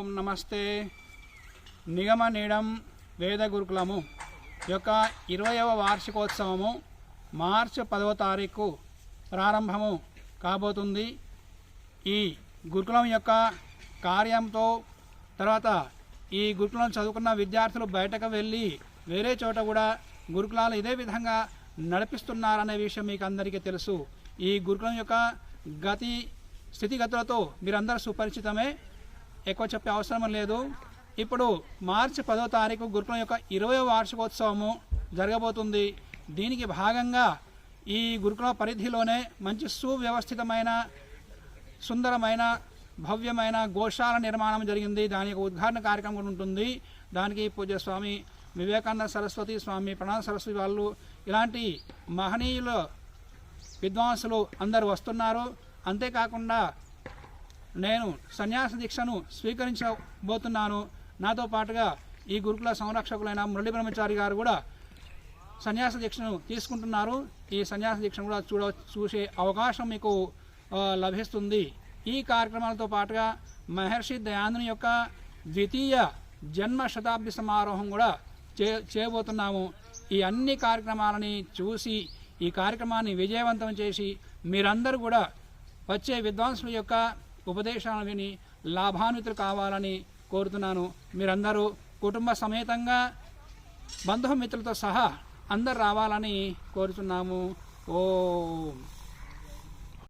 ఓం నమస్తే. నిగమనీడం వేద గురుకులము యొక్క 20వ వార్షికోత్సవము మార్చి 10వ తారీఖు ప్రారంభము కాబోతుంది. ఈ గురుకులం యొక్క కార్యంతో తర్వాత ఈ గురుకులం చదువుకున్న విద్యార్థులు బయటకు వెళ్ళి వేరే చోట కూడా గురుకులాలు ఇదే విధంగా నడిపిస్తున్నారనే విషయం మీకు అందరికీ తెలుసు. ఈ గురుకులం యొక్క గతి స్థితిగతులతో మీరందరూ సుపరిచితమే, ఎక్కువ చెప్పే అవసరం లేదు. ఇప్పుడు మార్చి 10వ తారీఖు గురుకులం యొక్క 20వ వార్షికోత్సవము జరగబోతుంది. దీనికి భాగంగా ఈ గురుకుల పరిధిలోనే మంచి సువ్యవస్థితమైన సుందరమైన భవ్యమైన గోశాల నిర్మాణం జరిగింది. దాని యొక్క ఉద్ఘాటన కార్యక్రమం కూడా ఉంటుంది. దానికి పూజ్య స్వామి వివేకానంద సరస్వతి, స్వామి ప్రణాద సరస్వతి వాళ్ళు ఇలాంటి మహనీయుల విద్వాంసులు అందరూ వస్తున్నారు. అంతేకాకుండా నేను సన్యాస దీక్షను స్వీకరించబోతున్నాను. నాతో పాటుగా ఈ గురుకుల సంరక్షకులైన మురళీ బ్రహ్మచారి గారు కూడా సన్యాస దీక్షను తీసుకుంటున్నారు. ఈ సన్యాస దీక్షను కూడా చూసే అవకాశం మీకు లభిస్తుంది. ఈ కార్యక్రమాలతో పాటుగా మహర్షి దయానందుని యొక్క ద్వితీయ జన్మ శతాబ్ది సమారోహం కూడా చేయబోతున్నాము. ఈ అన్ని కార్యక్రమాలని చూసి ఈ కార్యక్రమాన్ని విజయవంతం చేసి మీరందరూ కూడా వచ్చే విద్వాంసుల యొక్క ఉపదేశాలను విని లాభాన్వితులు కావాలని కోరుతున్నాను. మీరందరూ కుటుంబ సమేతంగా బంధుమిత్రులతో సహా అందరు రావాలని కోరుతున్నాము. ఓం